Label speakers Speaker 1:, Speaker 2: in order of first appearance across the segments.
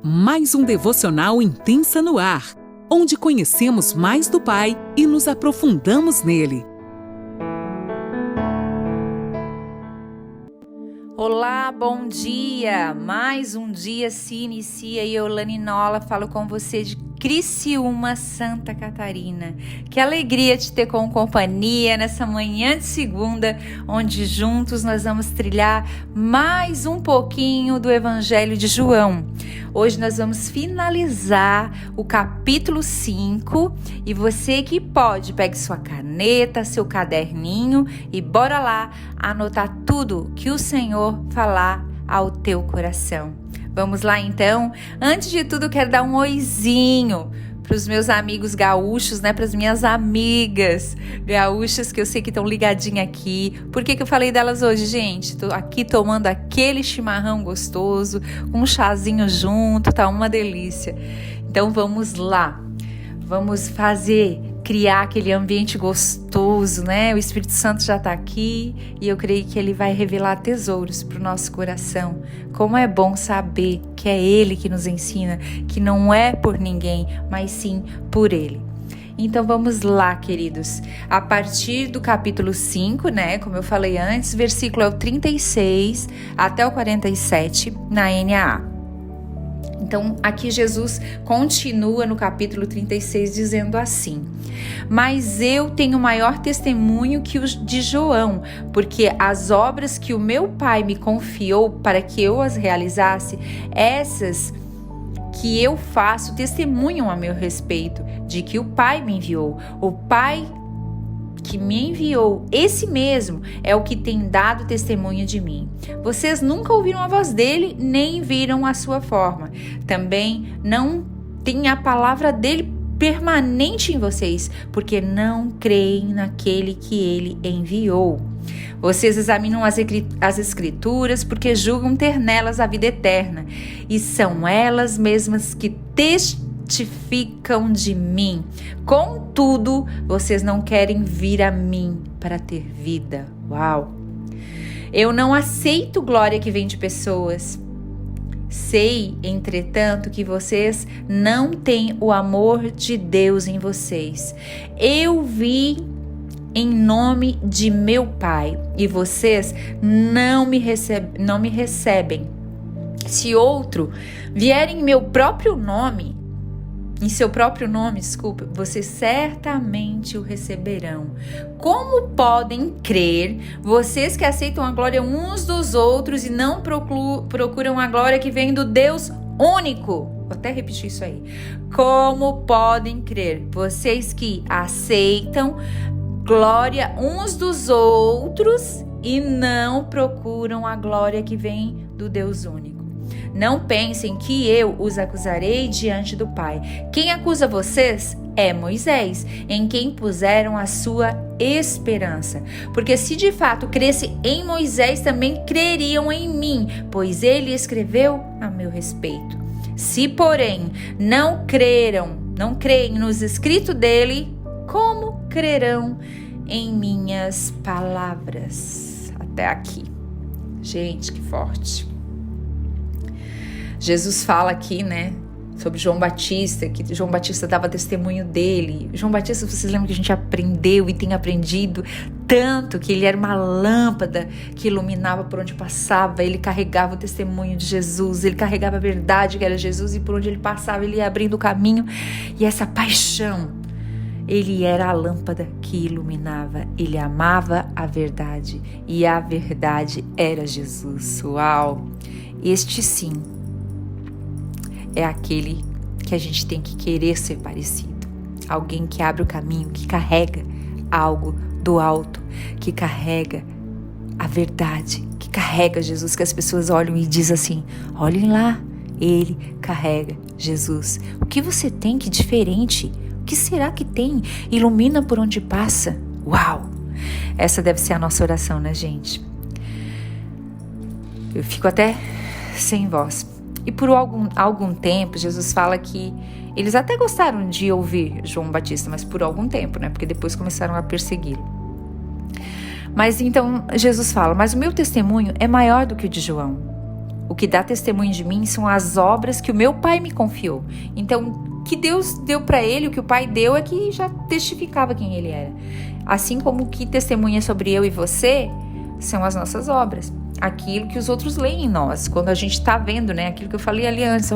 Speaker 1: mais um devocional Intensa no Ar, onde conhecemos mais do Pai e nos aprofundamos nele.
Speaker 2: Olá, bom dia! Mais um dia se inicia e eu, Lani Nola, falo com você de Criciúma, Santa Catarina. Que alegria te ter com companhia nessa manhã de segunda, onde juntos nós vamos trilhar mais um pouquinho do Evangelho de João. Hoje nós vamos finalizar o capítulo 5 e você que pode, pegue sua caneta, seu caderninho e bora lá anotar tudo que o Senhor falar ao teu coração. Vamos lá então? Antes de tudo, quero dar um oizinho para os meus amigos gaúchos, para as minhas amigas gaúchas que eu sei que estão ligadinhas aqui. Por que eu falei delas hoje, gente? Tô aqui tomando aquele chimarrão gostoso, com um chazinho junto, tá uma delícia. Então vamos lá, vamos criar aquele ambiente gostoso, O Espírito Santo já está aqui e eu creio que Ele vai revelar tesouros para o nosso coração. Como é bom saber que é Ele que nos ensina, que não é por ninguém, mas sim por Ele. Então vamos lá, queridos. A partir do capítulo 5, como eu falei antes, versículo é o 36 até o 47 na NAA. Então, aqui Jesus continua no capítulo 36 dizendo assim: mas eu tenho maior testemunho que o de João, porque as obras que o meu Pai me confiou para que eu as realizasse, essas que eu faço testemunham a meu respeito, de que o Pai me enviou. O Pai que me enviou, esse mesmo é o que tem dado testemunho de mim. Vocês nunca ouviram a voz dele, nem viram a sua forma. Também não tem a palavra dele permanente em vocês, porque não creem naquele que ele enviou. Vocês examinam as escrituras porque julgam ter nelas a vida eterna, e são elas mesmas que testificam de mim. Contudo, vocês não querem vir a mim para ter vida. Uau! Eu não aceito glória que vem de pessoas. Sei, entretanto, que vocês não têm o amor de Deus em vocês. Eu vim em nome de meu Pai e vocês não me recebem. Se outro vier em seu próprio nome, vocês certamente o receberão. Como podem crer, vocês que aceitam a glória uns dos outros e não procuram a glória que vem do Deus único? Vou até repetir isso aí. Como podem crer, vocês que aceitam glória uns dos outros e não procuram a glória que vem do Deus único? Não pensem que eu os acusarei diante do Pai. Quem acusa vocês é Moisés, em quem puseram a sua esperança. Porque se de fato cresce em Moisés, também creriam em mim, pois ele escreveu a meu respeito. Se, porém, não creem nos escritos dele, como crerão em minhas palavras? Até aqui. Gente, que forte. Jesus fala aqui, sobre João Batista, que João Batista dava testemunho dele. João Batista, vocês lembram que a gente aprendeu e tem aprendido tanto que ele era uma lâmpada que iluminava por onde passava. Ele carregava o testemunho de Jesus, ele carregava a verdade que era Jesus e por onde ele passava ele ia abrindo o caminho. E essa paixão, ele era a lâmpada que iluminava, ele amava a verdade e a verdade era Jesus. Uau! Este sim é aquele que a gente tem que querer ser parecido. Alguém que abre o caminho, que carrega algo do alto, que carrega a verdade, que carrega Jesus, que as pessoas olham e dizem assim: olhem lá, ele carrega Jesus. O que você tem que diferente? O que será que tem? Ilumina por onde passa. Uau! Essa deve ser a nossa oração, gente? Eu fico até sem voz. E por algum tempo, Jesus fala que eles até gostaram de ouvir João Batista, mas por algum tempo, porque depois começaram a persegui-lo. Mas então Jesus fala: mas o meu testemunho é maior do que o de João. O que dá testemunho de mim são as obras que o meu Pai me confiou. Então, o que Deus deu para ele, o que o Pai deu, é que já testificava quem ele era. Assim como o que testemunha sobre eu e você são as nossas obras. Aquilo que os outros leem em nós. Quando a gente está vendo, né? Aquilo que eu falei ali antes,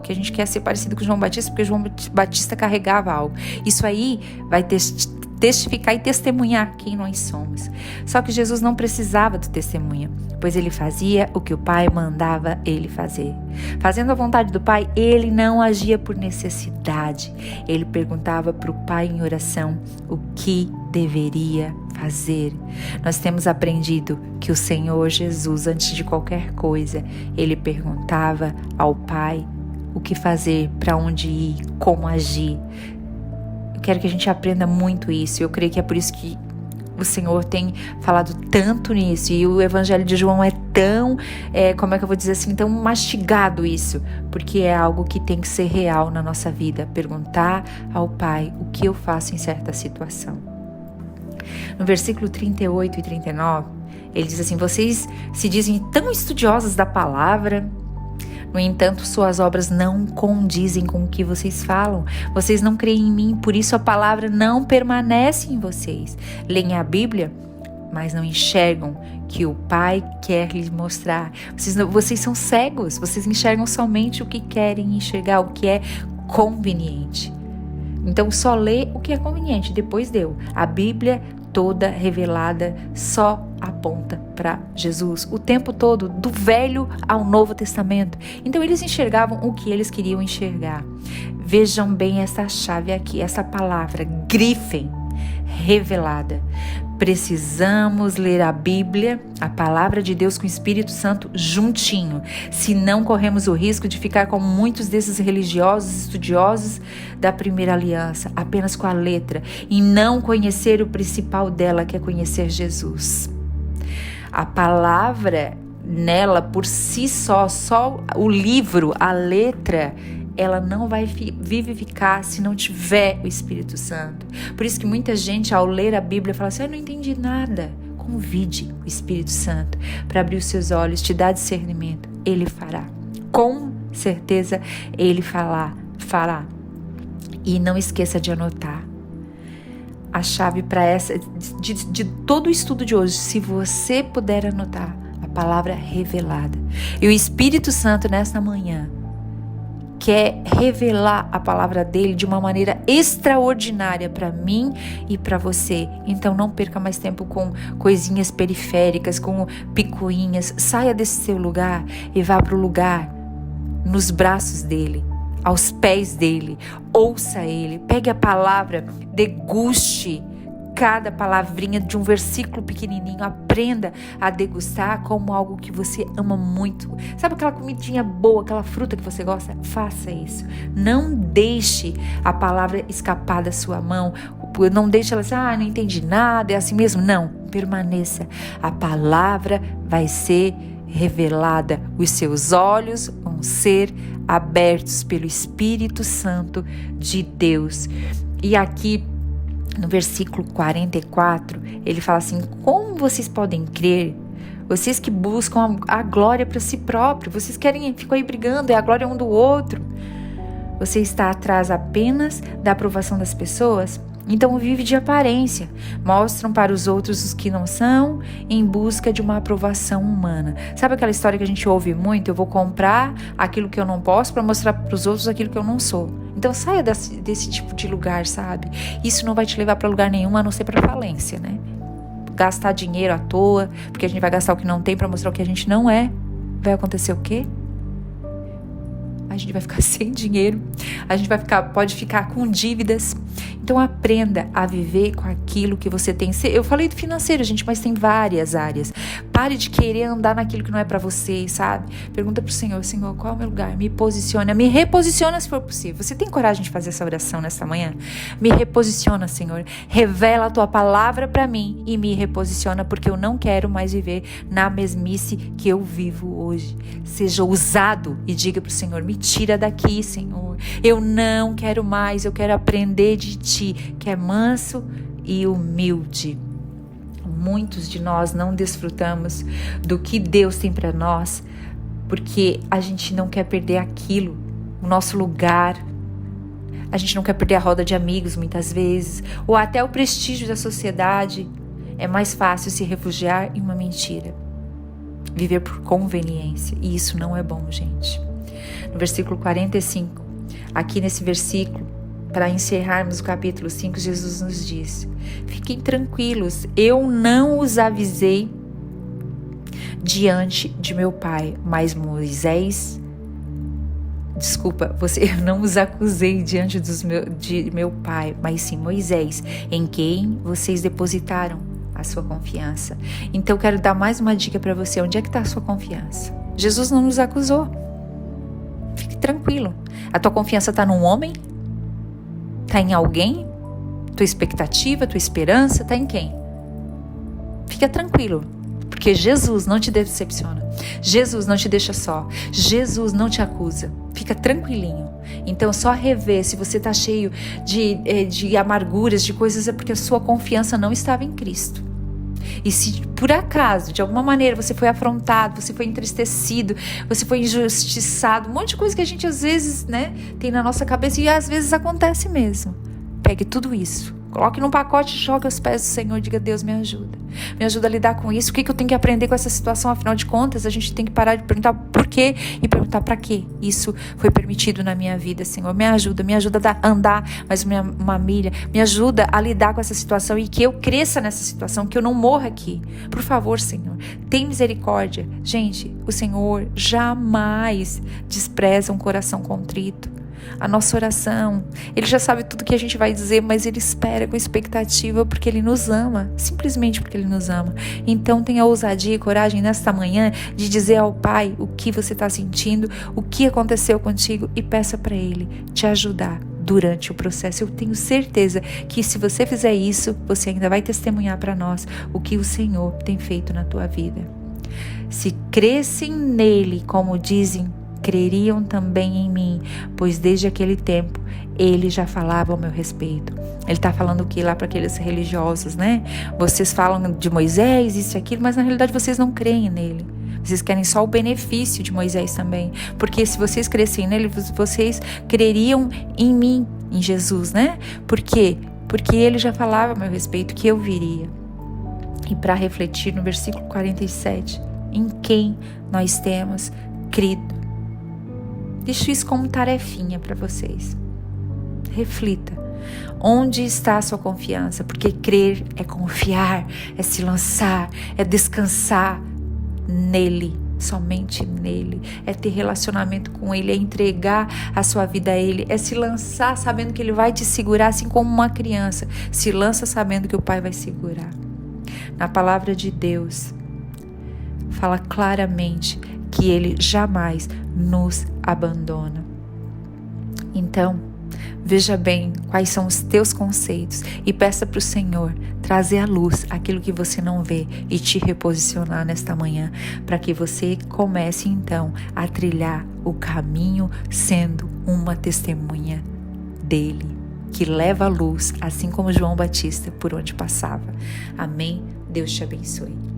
Speaker 2: que a gente quer ser parecido com João Batista, porque João Batista carregava algo. Isso aí vai testificar e testemunhar quem nós somos. Só que Jesus não precisava do testemunha, pois ele fazia o que o Pai mandava ele fazer. Fazendo a vontade do Pai, ele não agia por necessidade. Ele perguntava para o Pai em oração o que deveria fazer. Nós temos aprendido que o Senhor Jesus, antes de qualquer coisa, ele perguntava ao Pai o que fazer, para onde ir, como agir. Eu quero que a gente aprenda muito isso. Eu creio que é por isso que o Senhor tem falado tanto nisso. E o Evangelho de João é tão, tão mastigado isso. Porque é algo que tem que ser real na nossa vida. Perguntar ao Pai o que eu faço em certa situação. No versículo 38 e 39, ele diz assim: vocês se dizem tão estudiosos da palavra, no entanto, suas obras não condizem com o que vocês falam. Vocês não creem em mim, por isso a palavra não permanece em vocês. Leem a Bíblia, mas não enxergam que o Pai quer lhes mostrar. Vocês são cegos, vocês enxergam somente o que querem enxergar, o que é conveniente. Então, só lê o que é conveniente, depois deu. A Bíblia toda revelada só aponta para Jesus, o tempo todo, do Velho ao Novo Testamento. Então eles enxergavam o que eles queriam enxergar. Vejam bem essa chave aqui, essa palavra, grifem, revelada. Precisamos ler a Bíblia, a palavra de Deus com o Espírito Santo juntinho, senão corremos o risco de ficar como muitos desses religiosos estudiosos da primeira aliança, apenas com a letra, e não conhecer o principal dela, que é conhecer Jesus. A palavra nela por si só o livro, a letra, ela não vai vivificar se não tiver o Espírito Santo. Por isso que muita gente, ao ler a Bíblia, fala assim: eu não entendi nada. Convide o Espírito Santo para abrir os seus olhos, te dar discernimento. Ele fará. Com certeza, ele fará. E não esqueça de anotar. A chave para essa, de todo o estudo de hoje, se você puder anotar, a palavra revelada. E o Espírito Santo, nesta manhã, quer revelar a palavra dele de uma maneira extraordinária para mim e para você. Então não perca mais tempo com coisinhas periféricas, com picuinhas. Saia desse seu lugar e vá para o lugar, nos braços dele, aos pés dele. Ouça ele, pegue a palavra, deguste cada palavrinha de um versículo pequenininho, aprenda a degustar como algo que você ama muito. Sabe aquela comidinha boa, aquela fruta que você gosta? Faça isso. Não deixe a palavra escapar da sua mão. Não deixe ela assim: não entendi nada, é assim mesmo. Não, permaneça. A palavra vai ser revelada. Os seus olhos vão ser abertos pelo Espírito Santo de Deus. E aqui, no versículo 44, ele fala assim: como vocês podem crer, vocês que buscam a glória para si próprio, vocês ficam aí brigando, é a glória um do outro. Você está atrás apenas da aprovação das pessoas? Então vive de aparência, mostram para os outros os que não são, em busca de uma aprovação humana. Sabe aquela história que a gente ouve muito? Eu vou comprar aquilo que eu não posso para mostrar para os outros aquilo que eu não sou. Então saia desse tipo de lugar, sabe? Isso não vai te levar para lugar nenhum, a não ser para falência, né? Gastar dinheiro à toa, porque a gente vai gastar o que não tem para mostrar o que a gente não é. Vai acontecer o quê? A gente vai ficar sem dinheiro, a gente pode ficar com dívidas. Então aprenda a viver com aquilo que você tem. Eu falei do financeiro, gente, mas tem várias áreas. Pare de querer andar naquilo que não é para você, sabe? Pergunta pro Senhor: Senhor, qual é o meu lugar? Me reposiciona se for possível. Você tem coragem de fazer essa oração nesta manhã? Me reposiciona, Senhor. Revela a tua palavra para mim e me reposiciona, porque eu não quero mais viver na mesmice que eu vivo hoje. Seja ousado e diga pro Senhor: me tira daqui, Senhor. Eu não quero mais, eu quero aprender de Ti, que é manso e humilde. Muitos de nós não desfrutamos do que Deus tem para nós, porque a gente não quer perder aquilo, o nosso lugar. A gente não quer perder a roda de amigos muitas vezes, ou até o prestígio da sociedade. É mais fácil se refugiar em uma mentira, viver por conveniência, e isso não é bom, gente. No versículo 45, aqui nesse versículo, para encerrarmos o capítulo 5, Jesus nos diz: fiquem tranquilos, eu não os avisei diante de meu Pai, mas eu não os acusei diante de meu Pai, mas sim Moisés, em quem vocês depositaram a sua confiança. Então eu quero dar mais uma dica para você. Onde é que está a sua confiança? Jesus não nos acusou. Fique tranquilo. A tua confiança está num homem? Está em alguém? Tua expectativa, tua esperança está em quem? Fica tranquilo, porque Jesus não te decepciona. Jesus não te deixa só. Jesus não te acusa. Fica tranquilinho. Então só rever se você está cheio de amarguras, de coisas, é porque a sua confiança não estava em Cristo. E se por acaso, de alguma maneira, você foi afrontado, você foi entristecido, você foi injustiçado, um monte de coisa que a gente às vezes, tem na nossa cabeça, e às vezes acontece mesmo. Pegue tudo isso, coloque num pacote e jogue aos pés do Senhor e diga: Deus, me ajuda. Me ajuda a lidar com isso. O que eu tenho que aprender com essa situação? Afinal de contas, a gente tem que parar de perguntar por quê e perguntar para quê isso foi permitido na minha vida, Senhor. Me ajuda a andar mais uma milha. Me ajuda a lidar com essa situação e que eu cresça nessa situação, que eu não morra aqui. Por favor, Senhor, tem misericórdia. Gente, o Senhor jamais despreza um coração contrito. A nossa oração, Ele já sabe tudo que a gente vai dizer, mas Ele espera com expectativa, porque Ele nos ama, simplesmente porque Ele nos ama. Então tenha ousadia e coragem nesta manhã de dizer ao Pai o que você está sentindo, o que aconteceu contigo, e peça para Ele te ajudar durante o processo. Eu tenho certeza que se você fizer isso, você ainda vai testemunhar para nós o que o Senhor tem feito na tua vida. Se crescem nele, como dizem, creriam também em mim, pois desde aquele tempo ele já falava ao meu respeito. Ele está falando o que lá para aqueles religiosos, Vocês falam de Moisés, isso e aquilo, mas na realidade vocês não creem nele. Vocês querem só o benefício de Moisés também. Porque se vocês crescem nele, vocês creriam em mim, em Jesus, Por quê? Porque ele já falava ao meu respeito que eu viria. E para refletir no versículo 47, em quem nós temos crido. Deixo isso como tarefinha para vocês. Reflita. Onde está a sua confiança? Porque crer é confiar, é se lançar, é descansar nele, somente nele. É ter relacionamento com ele, é entregar a sua vida a ele, é se lançar sabendo que ele vai te segurar, assim como uma criança se lança sabendo que o pai vai segurar. Na palavra de Deus, fala claramente que ele jamais nos abandona. Então, veja bem quais são os teus conceitos e peça para o Senhor trazer à luz aquilo que você não vê e te reposicionar nesta manhã, para que você comece então a trilhar o caminho sendo uma testemunha dele, que leva a luz, assim como João Batista por onde passava. Amém? Deus te abençoe.